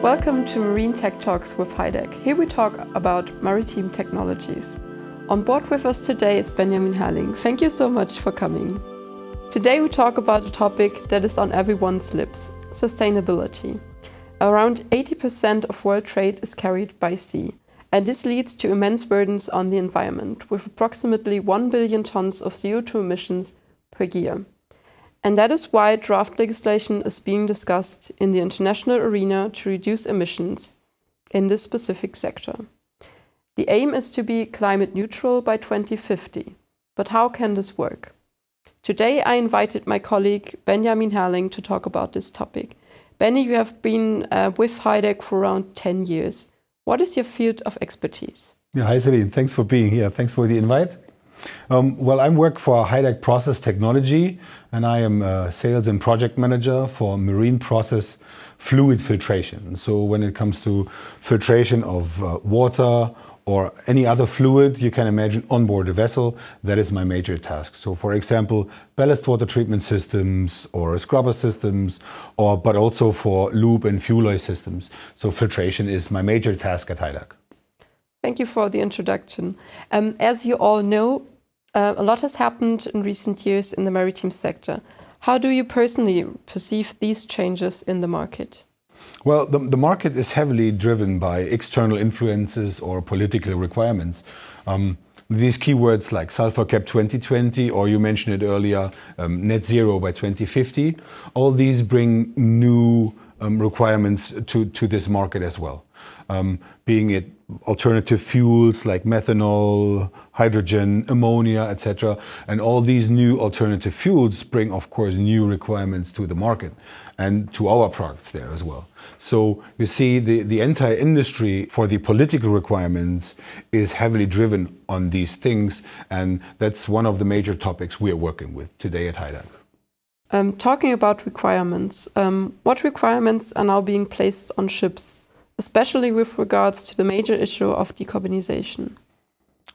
Welcome to Marine Tech Talks with HYDAC. Here we talk about maritime technologies. On board with us today is Benjamin Herrling. Thank you so much for coming. Today we talk about a topic that is on everyone's lips, sustainability. Around 80% of world trade is carried by sea, and this leads to immense burdens on the environment, with approximately 1 billion tons of CO2 emissions per year. And that is why draft legislation is being discussed in the international arena to reduce emissions in this specific sector. The aim is to be climate neutral by 2050. But how can this work? Today I invited my colleague Benjamin Herrling to talk about this topic. Benny, you have been with HYDAC for around 10 years. What is your field of expertise? Yeah, hi Celine, thanks for being here. Thanks for the invite. Well, I work for HYDAC Process Technology, and I am a sales and project manager for marine process fluid filtration. So when it comes to filtration of water or any other fluid you can imagine on board a vessel, that is my major task. So for example, ballast water treatment systems or scrubber systems, but also for lube and fuel oil systems. So filtration is my major task at HYDAC. Thank you for the introduction. As you all know, a lot has happened in recent years in the maritime sector. How do you personally perceive these changes in the market? Well, the market is heavily driven by external influences or political requirements. These keywords like sulfur cap 2020, or you mentioned it earlier, net zero by 2050, all these bring new requirements to this market as well. Being it alternative fuels like methanol, hydrogen, ammonia, etc. And all these new alternative fuels bring, of course, new requirements to the market and to our products there as well. So you see, the entire industry for the political requirements is heavily driven on these things, and that's one of the major topics we are working with today at HYDAC. Talking about requirements, what requirements are now being placed on ships, especially with regards to the major issue of decarbonization?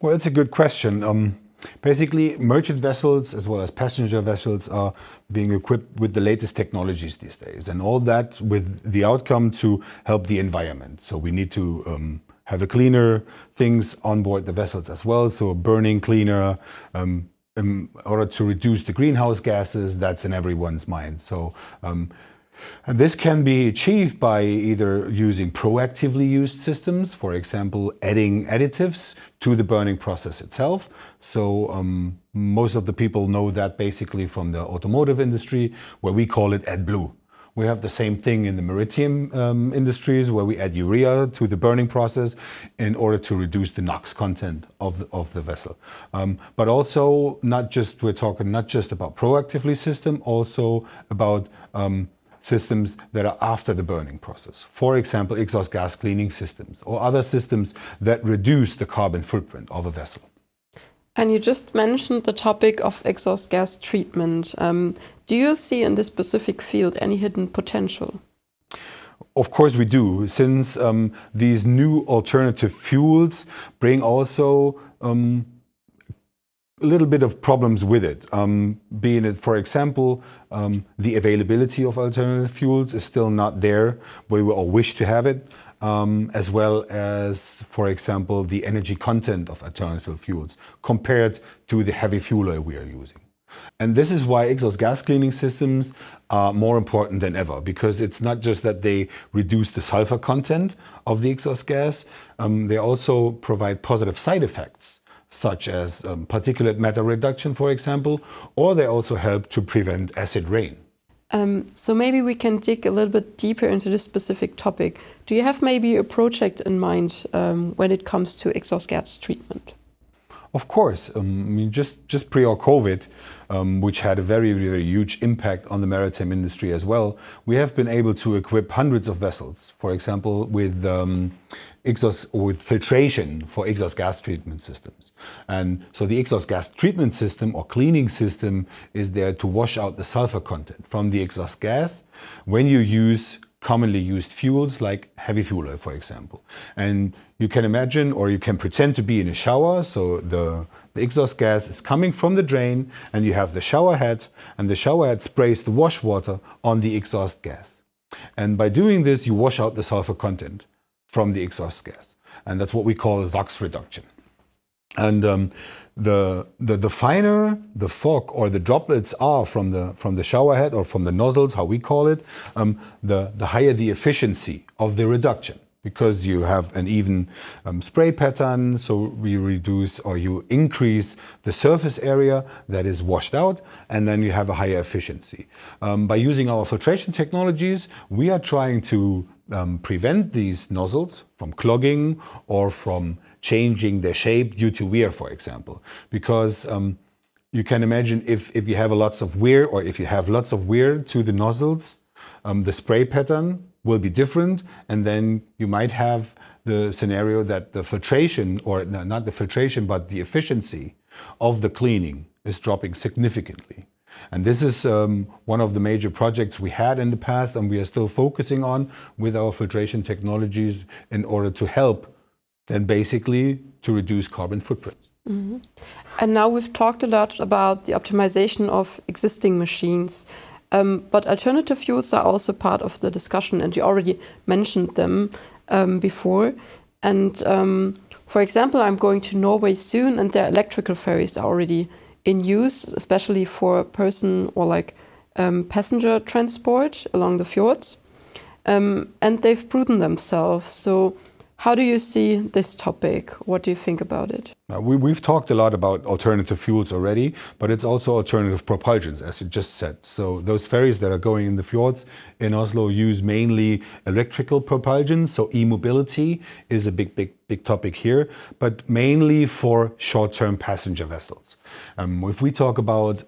Well, it's a good question. Basically, merchant vessels as well as passenger vessels are being equipped with the latest technologies these days, and all that with the outcome to help the environment. So we need to have a cleaner things on board the vessels as well, so burning cleaner, in order to reduce the greenhouse gases. That's in everyone's mind. So and this can be achieved by either using proactively used systems, for example, adding additives to the burning process itself. So most of the people know that basically from the automotive industry, where we call it AdBlue. We have the same thing in the maritime industries, where we add urea to the burning process in order to reduce the NOx content of the vessel. But also, we're talking not just about proactively system, also about systems that are after the burning process. For example, exhaust gas cleaning systems or other systems that reduce the carbon footprint of a vessel. And you just mentioned the topic of exhaust gas treatment. Do you see in this specific field any hidden potential? Of course we do, since these new alternative fuels bring also a little bit of problems with it. Being it, for example, the availability of alternative fuels is still not there where we all wish to have it, as well as, for example, the energy content of alternative fuels compared to the heavy fuel oil we are using. And this is why exhaust gas cleaning systems are more important than ever, because it's not just that they reduce the sulfur content of the exhaust gas, they also provide positive side effects, such as particulate matter reduction, for example, or they also help to prevent acid rain. So maybe we can dig a little bit deeper into this specific topic. Do you have maybe a project in mind when it comes to exhaust gas treatment? Of course. I mean, just pre-COVID, which had a very, very huge impact on the maritime industry as well, we have been able to equip hundreds of vessels, for example, with filtration for exhaust gas treatment systems. And so the exhaust gas treatment system or cleaning system is there to wash out the sulfur content from the exhaust gas when you use commonly used fuels like heavy fuel oil, for example. And you can imagine, or you can pretend to be in a shower. So the exhaust gas is coming from the drain, and you have the shower head, and the shower head sprays the wash water on the exhaust gas. And by doing this, you wash out the sulfur content from the exhaust gas. And that's what we call SOx reduction. And the finer the fog or the droplets are from the shower head or from the nozzles, how we call it, the higher the efficiency of the reduction, because you have an even spray pattern. So you reduce or you increase the surface area that is washed out, and then you have a higher efficiency. By using our filtration technologies, we are trying to prevent these nozzles from clogging or from changing their shape due to wear, for example. Because you can imagine if you have lots of wear, or if you have lots of wear to the nozzles, the spray pattern will be different, and then you might have the scenario that the filtration, or not the filtration, but the efficiency of the cleaning is dropping significantly. And this is one of the major projects we had in the past, and we are still focusing on with our filtration technologies in order to help then basically to reduce carbon footprint. Mm-hmm. And now we've talked a lot about the optimization of existing machines, but alternative fuels are also part of the discussion, and you already mentioned them before. And for example, I'm going to Norway soon, and their electrical ferries are already in use, especially for person or like passenger transport along the fjords. And they've proven themselves. So how do you see this topic? What do you think about it? We've talked a lot about alternative fuels already, but it's also alternative propulsions, as you just said. So those ferries that are going in the fjords in Oslo use mainly electrical propulsion. So e-mobility is a big topic here, but mainly for short-term passenger vessels. If we talk about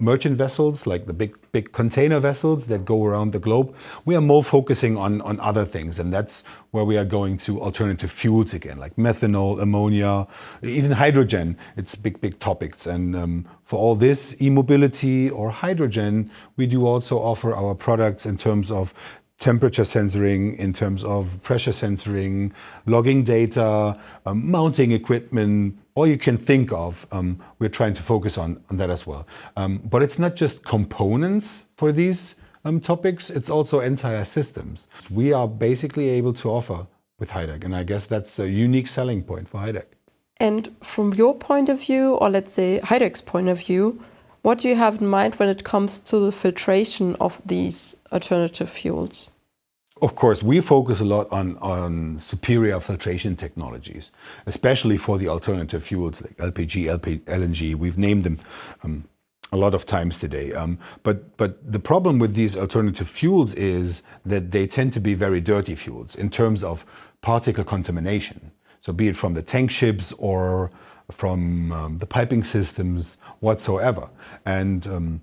merchant vessels, like the big container vessels that go around the globe, we are more focusing on other things, and that's where we are going to alternative fuels again, like methanol, ammonia, even hydrogen. It's big topics. And for all this, e-mobility or hydrogen, we do also offer our products in terms of temperature sensoring, in terms of pressure sensoring, logging data, mounting equipment, all you can think of. We're trying to focus on that as well. But it's not just components for these topics, it's also entire systems. We are basically able to offer with HYDAC, and I guess that's a unique selling point for HYDAC. And from your point of view, or let's say HYDAC's point of view, what do you have in mind when it comes to the filtration of these alternative fuels? Of course, we focus a lot on superior filtration technologies, especially for the alternative fuels like LPG, LNG. We've named them a lot of times today. But the problem with these alternative fuels is that they tend to be very dirty fuels in terms of particle contamination. So be it from the tank ships or from the piping systems whatsoever. And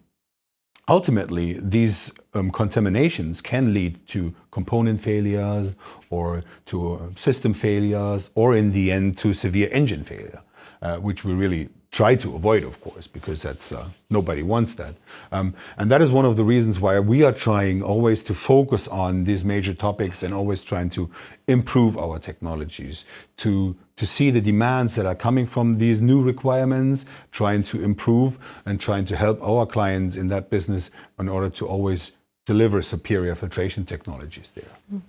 ultimately, these contaminations can lead to component failures or to system failures, or in the end to severe engine failure, which we really try to avoid, of course, because that's nobody wants that. And that is one of the reasons why we are trying always to focus on these major topics and always trying to improve our technologies, to see the demands that are coming from these new requirements, trying to improve and trying to help our clients in that business in order to always deliver superior filtration technologies there.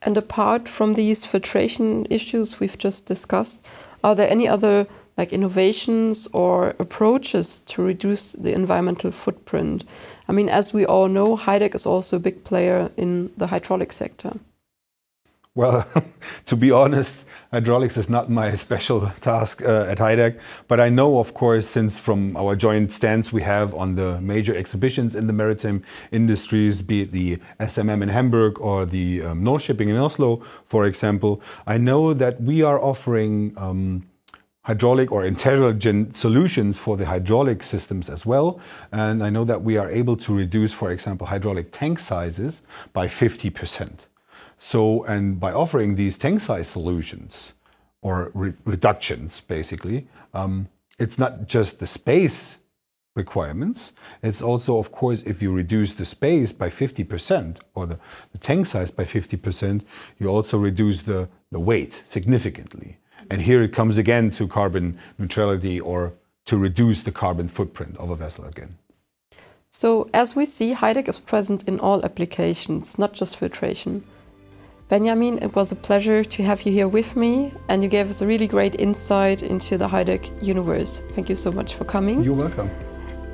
And apart from these filtration issues we've just discussed, are there any other like innovations or approaches to reduce the environmental footprint? I mean, as we all know, HYDAC is also a big player in the hydraulic sector. Well, to be honest, hydraulics is not my special task at HYDAC, but I know, of course, since from our joint stands we have on the major exhibitions in the maritime industries, be it the SMM in Hamburg or the North Shipping in Oslo, for example, I know that we are offering hydraulic or intelligent solutions for the hydraulic systems as well. And I know that we are able to reduce, for example, hydraulic tank sizes by 50%. So, and by offering these tank size solutions or reductions, basically, it's not just the space requirements. It's also, of course, if you reduce the space by 50% or the tank size by 50%, you also reduce the weight significantly. And here it comes again to carbon neutrality, or to reduce the carbon footprint of a vessel again. So, as we see, HYDAC is present in all applications, not just filtration. Benjamin, it was a pleasure to have you here with me, and you gave us a really great insight into the HYDAC universe. Thank you so much for coming. You're welcome.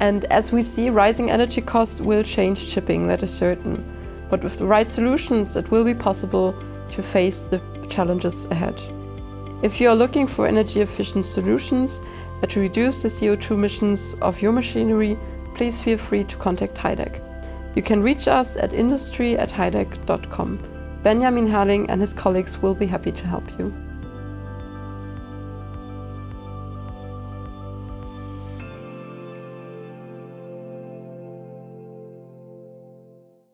And as we see, rising energy costs will change shipping, that is certain. But with the right solutions, it will be possible to face the challenges ahead. If you are looking for energy-efficient solutions to reduce the CO2 emissions of your machinery, please feel free to contact HYDAC. You can reach us at industry@hydac.com. Benjamin Herrling and his colleagues will be happy to help you.